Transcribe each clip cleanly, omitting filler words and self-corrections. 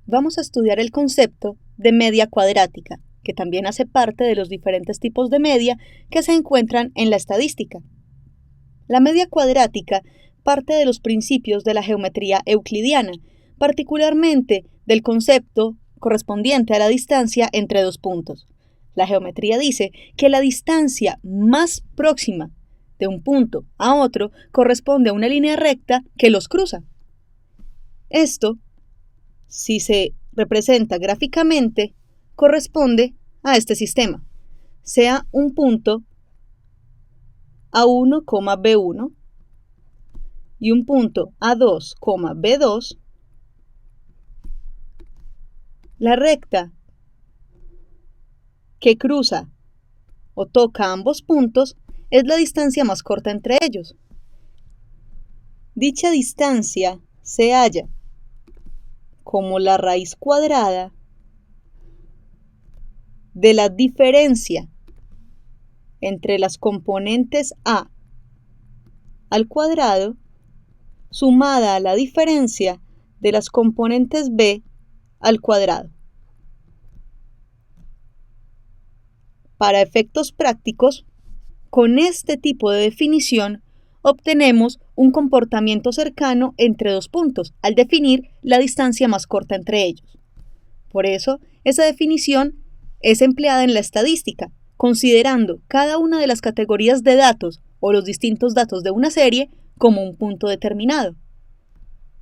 vamos a estudiar el concepto de media cuadrática, que también hace parte de los diferentes tipos de media que se encuentran en la estadística. La media cuadrática parte de los principios de la geometría euclidiana, particularmente del concepto correspondiente a la distancia entre dos puntos. La geometría dice que la distancia más próxima de un punto a otro corresponde a una línea recta que los cruza. Esto, si se representa gráficamente, corresponde a este sistema, sea un punto A1, B1 y un punto A2, B2, la recta que cruza o toca ambos puntos es la distancia más corta entre ellos. Dicha distancia se halla como la raíz cuadrada de la diferencia entre las componentes a al cuadrado sumada a la diferencia de las componentes b al cuadrado. Para efectos prácticos, con este tipo de definición obtenemos un comportamiento cercano entre dos puntos al definir la distancia más corta entre ellos. Por eso, esa definición es empleada en la estadística, considerando cada una de las categorías de datos o los distintos datos de una serie como un punto determinado.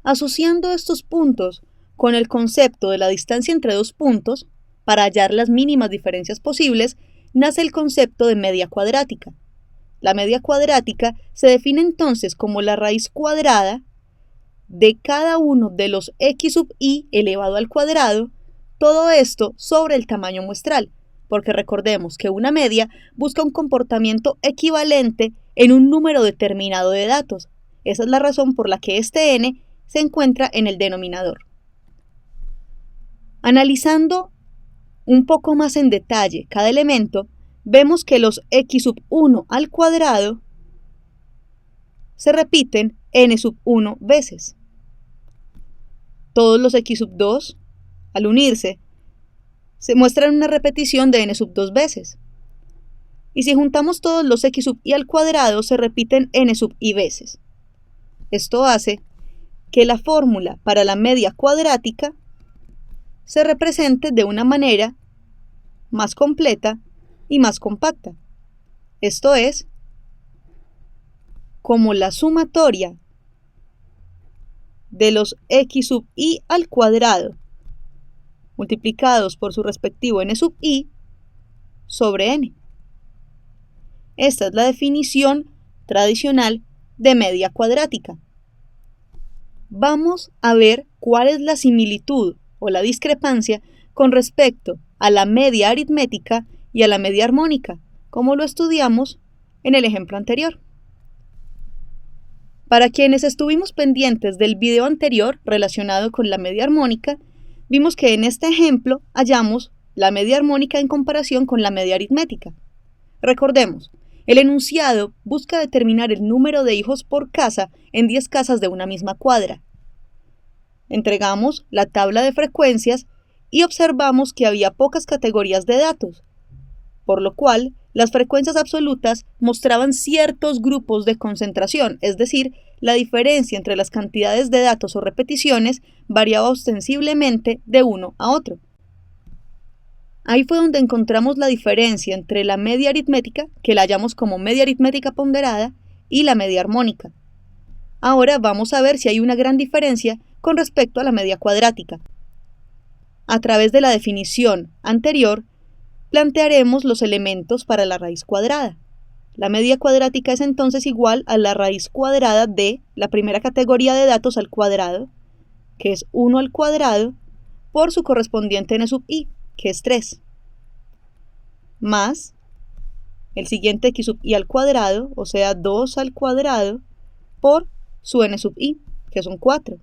Asociando estos puntos con el concepto de la distancia entre dos puntos, para hallar las mínimas diferencias posibles, nace el concepto de media cuadrática. La media cuadrática se define entonces como la raíz cuadrada de cada uno de los x sub i elevado al cuadrado, todo esto sobre el tamaño muestral, porque recordemos que una media busca un comportamiento equivalente en un número determinado de datos. Esa es la razón por la que este n se encuentra en el denominador. Analizando un poco más en detalle cada elemento, vemos que los x sub 1 al cuadrado se repiten n sub 1 veces. Todos los x sub 2, al unirse, se muestran una repetición de n sub 2 veces. Y si juntamos todos los x sub i al cuadrado, se repiten n sub i veces. Esto hace que la fórmula para la media cuadrática se represente de una manera más completa y más compacta. Esto es, como la sumatoria de los x sub i al cuadrado multiplicados por su respectivo n sub i sobre n. Esta es la definición tradicional de media cuadrática. Vamos a ver cuál es la similitud o la discrepancia con respecto a la media aritmética y a la media armónica, como lo estudiamos en el ejemplo anterior. Para quienes estuvimos pendientes del video anterior relacionado con la media armónica, vimos que en este ejemplo hallamos la media armónica en comparación con la media aritmética. Recordemos, el enunciado busca determinar el número de hijos por casa en 10 casas de una misma cuadra. Entregamos la tabla de frecuencias y observamos que había pocas categorías de datos, por lo cual las frecuencias absolutas mostraban ciertos grupos de concentración, es decir, la diferencia entre las cantidades de datos o repeticiones variaba ostensiblemente de uno a otro. Ahí fue donde encontramos la diferencia entre la media aritmética, que la hallamos como media aritmética ponderada, y la media armónica. Ahora vamos a ver si hay una gran diferencia con respecto a la media cuadrática. A través de la definición anterior, plantearemos los elementos para la raíz cuadrada. La media cuadrática es entonces igual a la raíz cuadrada de la primera categoría de datos al cuadrado, que es 1 al cuadrado, por su correspondiente n sub i, que es 3, más el siguiente x sub i al cuadrado, o sea 2 al cuadrado, por su n sub i, que son 4,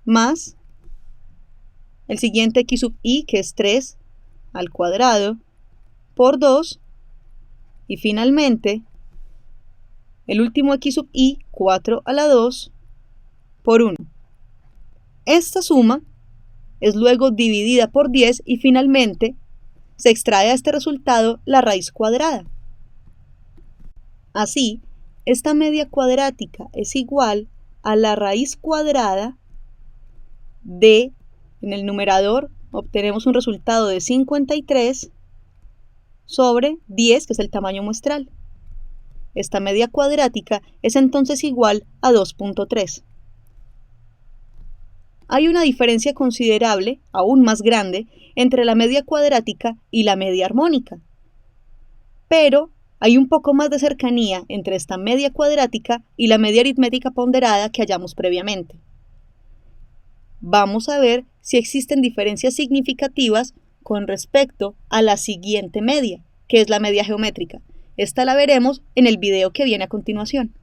más el siguiente x sub i, que es 3 al cuadrado, por 2, y finalmente el último x sub i, 4 a la 2, por 1. Esta suma es luego dividida por 10 y finalmente se extrae a este resultado la raíz cuadrada. Así, esta media cuadrática es igual a la raíz cuadrada de, en el numerador obtenemos un resultado de 53 sobre 10, que es el tamaño muestral. Esta media cuadrática es entonces igual a 2.3. Hay una diferencia considerable, aún más grande, entre la media cuadrática y la media armónica. Pero hay un poco más de cercanía entre esta media cuadrática y la media aritmética ponderada que hallamos previamente. Vamos a ver si existen diferencias significativas con respecto a la siguiente media, que es la media geométrica. Esta la veremos en el video que viene a continuación.